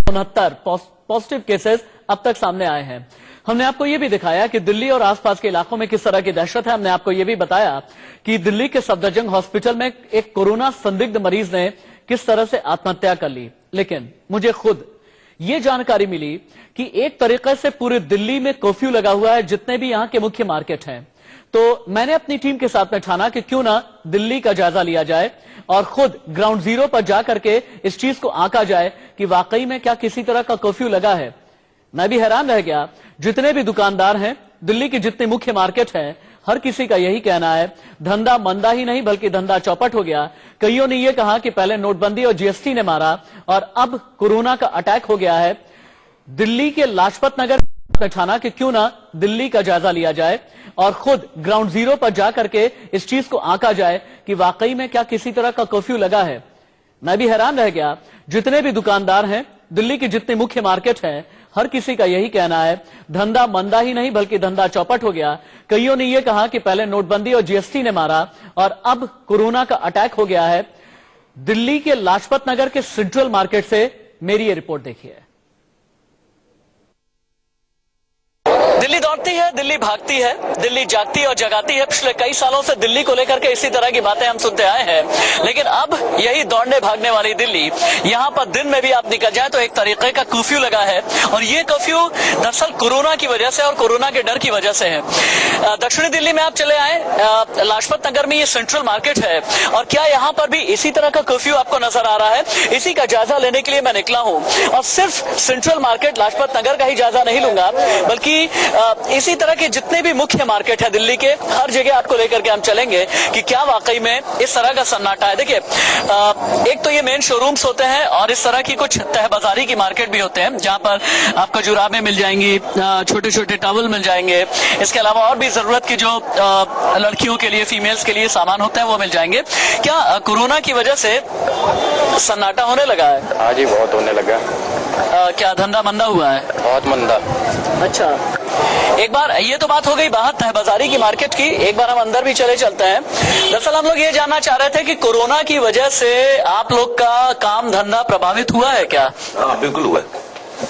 69 positive cases अब तक सामने आए हैं। हमने आपको यह भी दिखाया कि दिल्ली और आसपास के इलाकों में किस तरह की दहशत है। हमने आपको यह भी बताया कि दिल्ली के सफदरजंग हॉस्पिटल में एक कोरोना संदिग्ध मरीज ने किस तरह से आत्महत्या कर ली। लेकिन मुझे खुद ये जानकारी मिली कि एक तरीके से पूरे दिल्ली में कर्फ्यू लगा हुआ है, जितने भी यहां के मुख्य मार्केट हैं। तो मैंने अपनी टीम के साथ में ठाना कि क्यों ना दिल्ली का जायजा लिया जाए और खुद ग्राउंड जीरो पर जाकर के इस चीज को आंका जाए कि वाकई में क्या किसी तरह का कर्फ्यू लगा है। मैं भी हैरान रह गया। जितने भी दुकानदार हैं, दिल्ली की जितनी मुख्य मार्केट है, हर किसी का यही कहना है धंधा मंदा ही नहीं बल्कि धंधा चौपट हो गया। कईयों ने यह कहा कि पहले नोटबंदी और जीएसटी ने मारा और अब कोरोना का अटैक हो गया है। दिल्ली के लाजपत नगर में ठाना कि क्यों ना दिल्ली का जायजा लिया जाए और खुद ग्राउंड जीरो पर जाकर के इस चीज को आंका जाए कि वाकई में क्या किसी तरह का कर्फ्यू लगा है। मैं भी हैरान रह गया। जितने भी दुकानदार हैं, दिल्ली की जितनी मुख्य मार्केट है, हर किसी का यही कहना है धंधा मंदा ही नहीं बल्कि धंधा चौपट हो गया। कईयों ने यह कहा कि पहले नोटबंदी और जीएसटी ने मारा और अब कोरोना का अटैक हो गया है। दिल्ली के लाजपत नगर के सेंट्रल मार्केट से मेरी ये रिपोर्ट देखिए। दिल्ली दौड़ती है, दिल्ली भागती है, दिल्ली जागती और जगाती है। पिछले कई सालों से दिल्ली को लेकर के इसी तरह की बातें हम सुनते आए हैं, लेकिन अब यही दौड़ने भागने वाली दिल्ली, यहां पर दिन में भी आप निकल जाए तो एक तरीके का कर्फ्यू लगा है। और ये कर्फ्यू दरअसल कोरोना की वजह से और कोरोना के डर की वजह से है। दक्षिणी दिल्ली में आप चले आए, लाजपत नगर में ये सेंट्रल मार्केट है और क्या यहाँ पर भी इसी तरह का कर्फ्यू आपको नजर आ रहा है? इसी का जायजा लेने के लिए मैं निकला हूँ और सिर्फ सेंट्रल मार्केट लाजपत नगर का ही जायजा नहीं लूंगा, बल्कि इसी तरह के जितने भी मुख्य मार्केट है दिल्ली के, हर जगह आपको लेकर के हम चलेंगे कि क्या वाकई में इस तरह का सन्नाटा है। देखिए, एक तो ये मेन शोरूम्स होते हैं और इस तरह की कुछ तह बाजारी की मार्केट भी होते हैं, जहां पर आपको जुराबें मिल जाएंगी, छोटे छोटे टॉवल मिल जाएंगे। इसके अलावा और भी जरूरत की जो लड़कियों के लिए, फीमेल्स के लिए सामान होते हैं वो मिल जाएंगे। क्या कोरोना की वजह से सन्नाटा होने लगा है? हाँ जी, बहुत होने लगा। क्या धंधा मंदा हुआ है? बहुत मंदा। अच्छा, एक बार ये तो बात हो गई बाहर तह बाजारी की मार्केट की। एक बार हम अंदर भी चले चलते हैं। दरअसल हम लोग ये जानना चाह रहे थे कि कोरोना की वजह से आप लोग का काम धंधा प्रभावित हुआ है क्या? हाँ, बिल्कुल हुआ।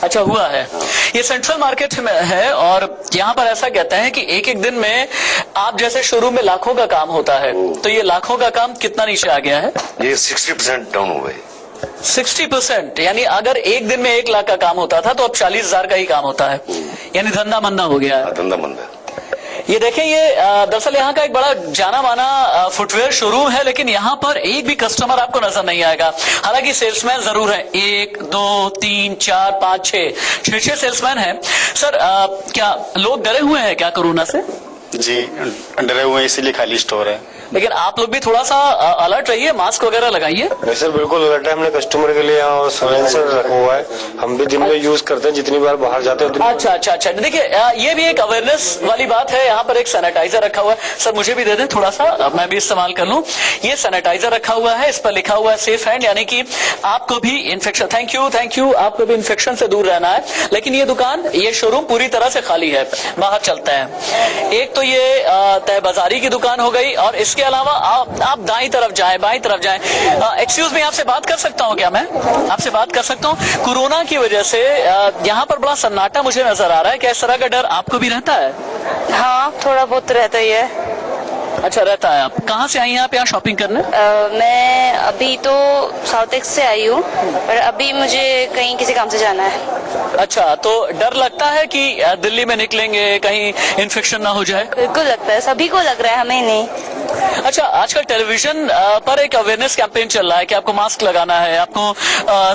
अच्छा, हुआ है। ये सेंट्रल मार्केट में है और यहाँ पर ऐसा कहते हैं कि एक एक दिन में आप जैसे शोरूम में लाखों का काम होता है, तो ये लाखों का काम कितना नीचे आ गया है? ये 60% डाउन हो गए। 60%, यानी अगर एक दिन में 1 लाख का काम होता था तो अब 40,000 का ही काम होता है, यानी धंधा मंदा हो गया है। धंधा मंदा। ये देखें, ये दरअसल यहाँ का एक बड़ा जाना माना फुटवेयर शोरूम है, लेकिन यहाँ पर एक भी कस्टमर आपको नजर नहीं आएगा। हालांकि सेल्समैन जरूर है, 1 2 3 4 5 6 सेल्समैन हैं। सर, क्या लोग डरे हुए हैं क्या कोरोना से? जी, डरे हुए हैं, इसीलिए खाली स्टोर है। लेकिन आप लोग भी थोड़ा सा अलर्ट रहिए, मास्क वगैरह लगाइए। सर बिल्कुल अलर्ट है, हमने कस्टमर के लिए यहाँ साइलेंसर रखा हुआ है। हम भी दिन में यूज करते हैं, जितनी बार बाहर जाते हैं। अच्छा। देखिए, ये भी एक अवेयरनेस वाली बात है। यहाँ पर एक सैनिटाइजर रखा हुआ है। सर, मुझे भी दे दें थोड़ा सा, मैं भी इस्तेमाल कर लूं। ये सैनिटाइजर रखा हुआ है, इस पर लिखा हुआ है सेफ हैंड, यानी कि आपको भी इन्फेक्शन, थैंक यू, आपको भी इन्फेक्शन से दूर रहना है। लेकिन ये दुकान, ये शोरूम पूरी तरह से खाली है। बाहर चलते हैं। एक तो ये तह बाजारी की दुकान हो गई और इसके अलावा आप दाईं तरफ जाएं, बाईं तरफ जाएं। एक्सक्यूज मी, आपसे बात कर सकता हूं क्या? मैं आपसे बात कर सकता हूं? कोरोना की वजह से यहाँ पर बड़ा सन्नाटा मुझे नजर आ रहा है। क्या इस तरह का डर आपको भी रहता है? हाँ, थोड़ा बहुत रहता ही है। अच्छा, रहता है। आप कहाँ से आई हैं? आप यहाँ शॉपिंग करने? मैं अभी तो साउथ एक्स से आई हूँ, पर अभी मुझे कहीं किसी काम से जाना है। अच्छा, तो डर लगता है कि दिल्ली में निकलेंगे कहीं इन्फेक्शन ना हो जाए? बिल्कुल लगता है, सभी को लग रहा है, हमें नहीं। अच्छा, आजकल टेलीविजन पर एक अवेयरनेस कैंपेन चल रहा है कि आपको मास्क लगाना है, आपको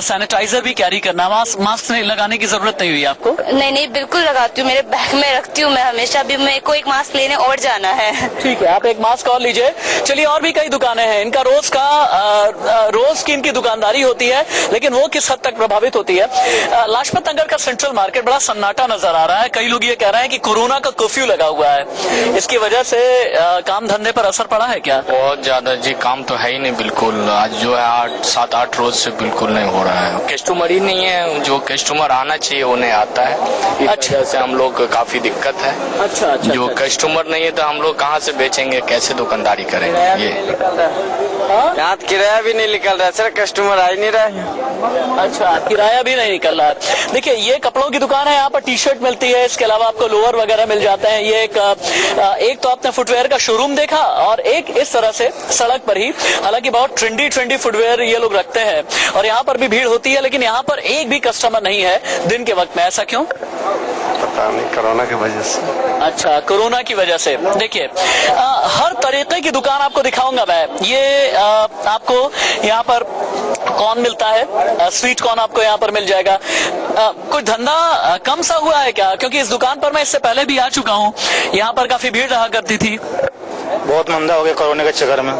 सैनिटाइजर भी कैरी करना है। मास्क नहीं लगाने की जरूरत नहीं हुई आपको? नहीं, बिल्कुल लगाती हूँ, मेरे बैग में रखती हूँ मैं हमेशा। अभी मेरे को एक मास्क लेने और जाना है। ठीक है, आप एक मास्क और लीजिए। चलिए, और भी कई दुकानें हैं, इनका रोज की इनकी दुकानदारी होती है, लेकिन वो किस हद तक प्रभावित होती है? लाजपत नगर का सेंट्रल मार्केट बड़ा सन्नाटा नजर आ रहा है। कई लोग ये कह रहे हैं कि कोरोना का कर्फ्यू लगा हुआ है, इसकी वजह से काम धंधे पर असर पड़ा है क्या? बहुत ज्यादा जी, काम तो है ही नहीं बिल्कुल। आज जो है 7-8 रोज से बिल्कुल नहीं हो रहा है। कस्टमर ही नहीं है, जो कस्टमर आना चाहिए वो नहीं आता है। इस वजह से हम लोग को काफी दिक्कत है। अच्छा। जो कस्टमर नहीं है तो हम लोग कहाँ से बेचेंगे, कैसे दुकानदारी करेंगे? ये यहाँ किराया भी नहीं निकल रहा है सर, कस्टमर आ ही नहीं रहा है। अच्छा, किराया भी नहीं निकल रहा है। देखिए, ये कपड़ों की दुकान है, यहाँ पर टी शर्ट मिलती है, इसके अलावा आपको लोअर वगैरह मिल जाते हैं। ये एक तो आपने फुटवेयर का शोरूम देखा, और एक इस तरह से सड़क पर ही, हालांकि बहुत ट्रेंडी फुटवेयर ये लोग रखते हैं, और यहाँ पर भी भीड़ होती है, लेकिन यहाँ पर एक भी कस्टमर नहीं है दिन के वक्त में। ऐसा क्यों? पता नहीं, कोरोना की वजह से। अच्छा, कोरोना की वजह से। देखिए, हर तरीके की दुकान आपको दिखाऊंगा मैं। ये आपको यहाँ पर कॉर्न मिलता है, स्वीट कॉर्न आपको यहाँ पर मिल जाएगा। कुछ धंधा कम सा हुआ है क्या? क्योंकि इस दुकान पर मैं इससे पहले भी आ चुका हूँ, यहाँ पर काफी भीड़ रहा करती थी। बहुत मंदा हो गया कोरोना के चक्कर में।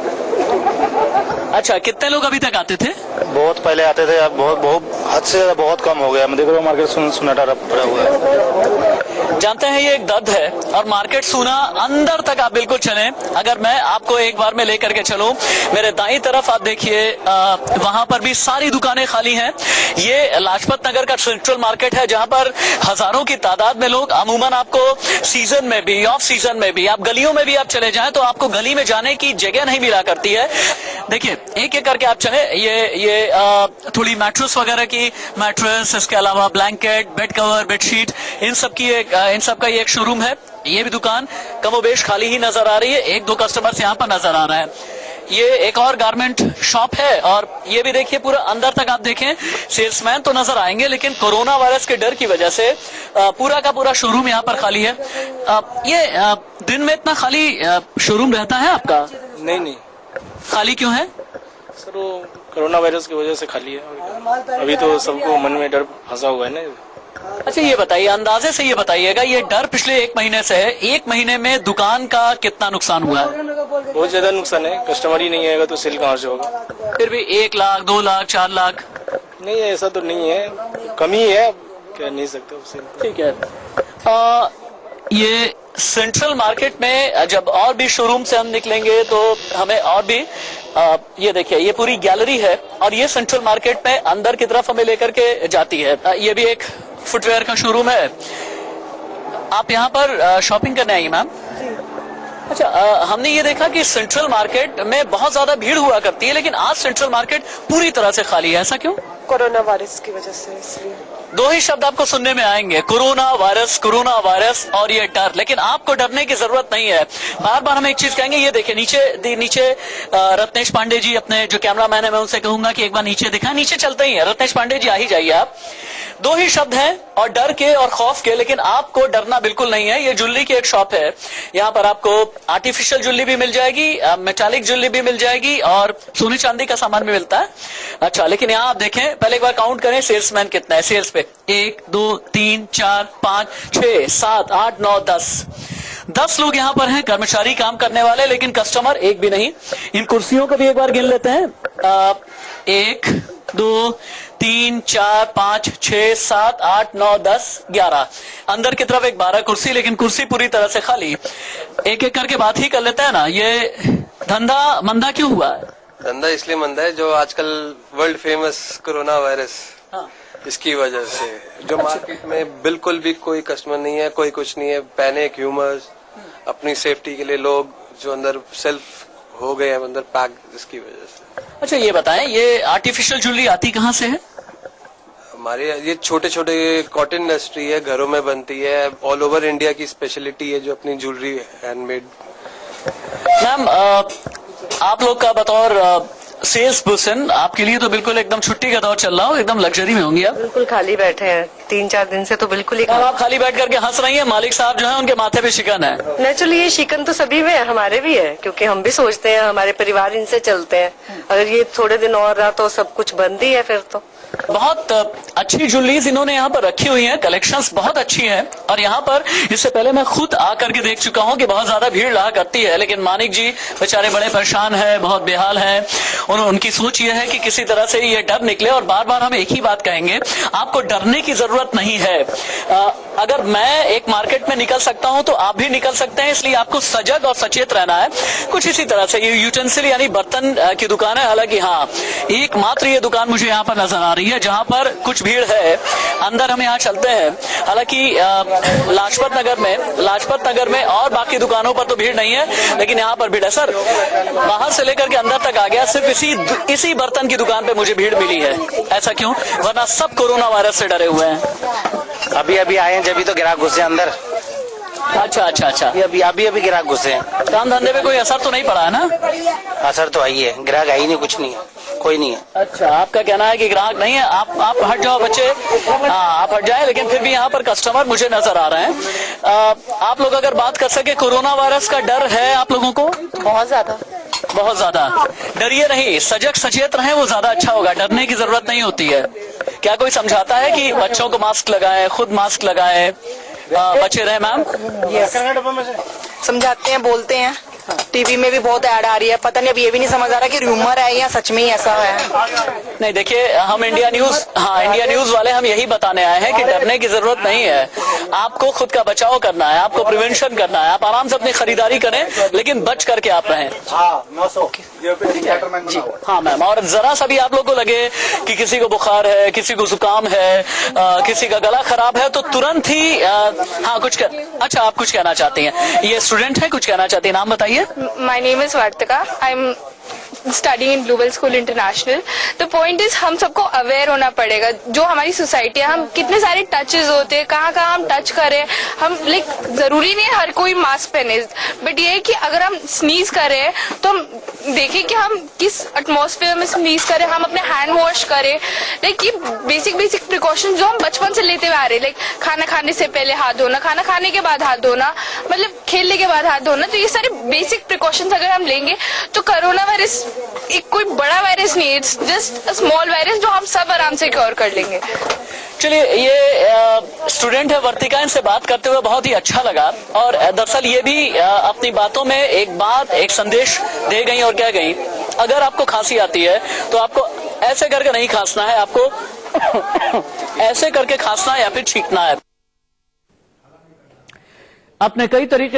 अच्छा, कितने लोग अभी तक आते थे? बहुत पहले आते थे, अब बहुत हद से ज्यादा बहुत कम हो गया। मैं देख रहा हूँ मार्केट सुनाटा पड़ा हुआ है। जानते हैं, ये एक दर्द है, और मार्केट सूना, अंदर तक आप बिल्कुल चलें। अगर मैं आपको एक बार में लेकर के चलूं, मेरे दाईं तरफ आप देखिए, वहां पर भी सारी दुकानें खाली हैं। ये लाजपत नगर का सेंट्रल मार्केट है, जहां पर हजारों की तादाद में लोग, अमूमन आपको सीजन में भी, ऑफ सीजन में भी, आप गलियों में भी आप चले जाएं तो आपको गली में जाने की जगह नहीं मिला करती है। देखिए, एक एक करके आप चले। ये थोड़ी मैट्रेस वगैरह की, मैट्रेस, इसके अलावा ब्लैंकेट, बेड कवर, बेडशीट, इन सब का ये एक शोरूम है। ये भी दुकान कमोबेश खाली ही नजर आ रही है, एक दो कस्टमर्स यहाँ पर नजर आ रहे हैं। ये एक और गारमेंट शॉप है, और ये भी देखिए, पूरा अंदर तक आप देखें, सेल्समैन तो नजर आएंगे, लेकिन कोरोना वायरस के डर की वजह से पूरा का पूरा शोरूम यहाँ पर खाली है। ये दिन में इतना खाली शोरूम रहता है आपका? नहीं, खाली क्यों है सर? वो कोरोना वायरस की वजह से खाली है। अभी तो सबको मन में डर फंसा हुआ है ना। अच्छा, ये बताइए, अंदाजे से ये बताइएगा, ये डर पिछले एक महीने से है, एक महीने में दुकान का कितना नुकसान हुआ है? बहुत ज्यादा नुकसान है, कस्टमर ही नहीं आएगा तो सेल कहाँ से होगा? फिर भी 1 लाख, 2 लाख, 4 लाख? नहीं, ऐसा तो नहीं है, कमी है, कह नहीं सकते उससे। ठीक है। ये सेंट्रल मार्केट में जब और भी शोरूम से हम निकलेंगे तो हमें और भी, ये देखिए, ये पूरी गैलरी है, और ये सेंट्रल मार्केट में अंदर की तरफ हमें लेकर के जाती है। ये भी एक फुटवेयर का शोरूम है। आप यहाँ पर शॉपिंग करने आई मैम? अच्छा, हमने ये देखा कि सेंट्रल मार्केट में बहुत ज्यादा भीड़ हुआ करती है, लेकिन आज सेंट्रल मार्केट पूरी तरह से खाली है। ऐसा क्यों? कोरोना वायरस की वजह से, इसलिए। दो ही शब्द आपको सुनने में आएंगे, कोरोना वायरस और ये डर। लेकिन आपको डरने की जरूरत नहीं है। बार बार हम एक चीज कहेंगे, ये देखिए, नीचे रत्नेश पांडे जी, अपने जो कैमरामैन है, मैं उनसे कहूंगा कि एक बार नीचे दिखाएं। नीचे चलते ही है रत्नेश पांडे जी, आ ही जाइए आप। दो ही शब्द हैं, और डर के और खौफ के, लेकिन आपको डरना बिल्कुल नहीं है। ये ज्वेलरी की एक शॉप है, यहाँ पर आपको आर्टिफिशियल ज्वेलरी भी मिल जाएगी, मेटालिक ज्वेलरी भी मिल जाएगी, और सोने चांदी का सामान भी मिलता है। अच्छा, लेकिन यहाँ आप देखें, पहले एक बार काउंट करें, सेल्समैन कितना है सेल्स पे? 1 2 3 4 5 6 7 8 9 10 लोग यहाँ पर हैं, कर्मचारी, काम करने वाले, लेकिन कस्टमर एक भी नहीं। इन कुर्सियों को भी एक बार गिन लेते हैं। 1 2 3 4 5 6 7 8 9 10 11। अंदर की तरफ एक 12 कुर्सी, लेकिन कुर्सी पूरी तरह से खाली। एक एक करके बात ही कर लेते हैं ना। ये धंधा मंदा क्यों हुआ है? धंधा इसलिए मंदा है, जो आजकल वर्ल्ड फेमस कोरोना वायरस, इसकी वजह से जो मार्केट में बिल्कुल भी कोई कस्टमर नहीं है, कोई कुछ नहीं है। पैनिक, ह्यूमर्स, अपनी सेफ्टी के लिए लोग जो अंदर सेल्फ हो गए हैं अंदर पैक, इसकी वजह से। अच्छा, ये बताएं, ये आर्टिफिशियल ज्वेलरी आती कहाँ से है? हमारे ये छोटे छोटे कॉटन इंडस्ट्री है, घरों में बनती है, ऑल ओवर इंडिया की स्पेशलिटी है, जो अपनी ज्वेलरी हैंडमेड। मैम, आप लोग का बतौर सेल्स पर्सन, आपके लिए तो बिल्कुल एकदम छुट्टी का दौर चल रहा हो, एकदम लग्जरी में होंगी आप? बिल्कुल खाली बैठे हैं, 3-4 दिन से तो बिल्कुल ही। आप खाली बैठ करके हंस रही हैं, मालिक साहब जो है उनके माथे पे शिकन है। नेचुरली ये शिकन तो सभी में है, हमारे भी है, क्योंकि हम भी सोचते हैं हमारे परिवार इनसे चलते हैं। अगर ये थोड़े दिन और रहा तो सब कुछ बंद ही है फिर तो। बहुत अच्छी ज्वेलरीज इन्होंने यहाँ पर रखी हुई हैं, कलेक्शंस बहुत अच्छी हैं, और यहाँ पर इससे पहले मैं खुद आकर के देख चुका हूँ कि बहुत ज्यादा भीड़ रहा करती है, लेकिन मानिक जी बेचारे बड़े परेशान हैं, बहुत बेहाल हैं। उनकी सोच ये है कि किसी तरह से ये डर निकले, और बार बार हम एक ही बात कहेंगे, आपको डरने की जरूरत नहीं है। अगर मैं एक मार्केट में निकल सकता हूँ तो आप भी निकल सकते हैं, इसलिए आपको सजग और सचेत रहना है। कुछ इसी तरह से ये यूटेंसिल यानी बर्तन की दुकान है, हालांकि हाँ, एकमात्र ये दुकान मुझे यहाँ पर नजर आ रही है जहाँ पर कुछ भी भीड़ है। अंदर हम यहाँ चलते हैं। हालांकि लाजपत नगर में और बाकी दुकानों पर तो भीड़ नहीं है, लेकिन यहाँ पर भीड़ है। सर, बाहर से लेकर के अंदर तक आ गया, सिर्फ इसी बर्तन की दुकान पे मुझे भीड़ मिली है। ऐसा क्यों? वरना सब कोरोना वायरस से डरे हुए हैं। अभी आए हैं, जब तो ग्राहक घुसे अंदर। अच्छा। अभी ग्राहक घुसे हैं। काम धंधे पे कोई असर तो नहीं पड़ा है ना? असर तो आई है, ग्राहक आई नहीं, कुछ नहीं है, कोई नहीं है। अच्छा, आपका कहना है कि ग्राहक नहीं है। आप हट जाओ बच्चे, आप हट जाए, लेकिन फिर भी यहाँ पर कस्टमर मुझे नजर आ रहे हैं। आप लोग अगर बात कर सके, कोरोना वायरस का डर है आप लोगों को? बहुत ज्यादा। डरिए नहीं, सजग सचेत रहें, वो ज्यादा अच्छा होगा। डरने की जरूरत नहीं होती है। क्या कोई समझाता है कि बच्चों को मास्क लगाएं, खुद मास्क लगाएं, बचे रहे? मैम, समझाते हैं, बोलते हैं। टीवी में भी बहुत ऐड आ रही है, पता नहीं अब ये भी नहीं समझ आ रहा कि रूमर है या सच में ही ऐसा है। नहीं, देखिए, हम इंडिया न्यूज वाले हम यही बताने आए हैं कि डरने की जरूरत नहीं है। आपको खुद का बचाव करना है, आपको प्रिवेंशन करना है। आप आराम से अपनी खरीदारी करें, लेकिन बच करके आप रहें। हाँ मैम, और जरा सा भी आप लोग को लगे कि किसी को बुखार है, किसी को जुकाम है, किसी का गला खराब है, तो तुरंत ही अच्छा, आप कुछ कहना चाहती हैं? ये स्टूडेंट है, कुछ कहना चाहती हैं? नाम बताइए। My name is Vartika. I'm studying in Bluebell School International. The point is, हम सबको अवेयर होना पड़ेगा। जो हमारी सोसाइटी है, हम कितने सारे टचेस होते हैं, कहाँ हम टच करें। हम जरूरी नहीं है हर कोई मास्क पहने, बट ये है कि अगर हम स्नीज करें तो हम देखें कि हम किस एटमॉस्फेयर में स्नीज करें, हम अपने हैंड वॉश करें। ये बेसिक प्रिकॉशन जो हम बचपन से लेते हुए आ रहे हैं, खाना खाने से पहले हाथ धोना, खाना खाने के बाद हाथ धोना, मतलब खेलने के बाद हाथ धोना। तो ये सारे बेसिक प्रिकॉशंस अगर हम लेंगे तो कोरोना वायरस एक कोई बड़ा वायरस नहीं है, it's just a small virus जो हम सब आराम से क्योर कर लेंगे। चलिए, ये स्टूडेंट है वर्तिका, इनसे बात करते हुए बहुत ही अच्छा लगा। और दरअसल ये भी अपनी बातों में एक संदेश दे गई और कह गई, अगर आपको खांसी आती है तो आपको ऐसे करके नहीं खांसना है, आपको ऐसे करके खांसना है या फिर छींकना है। अपने कई तरीके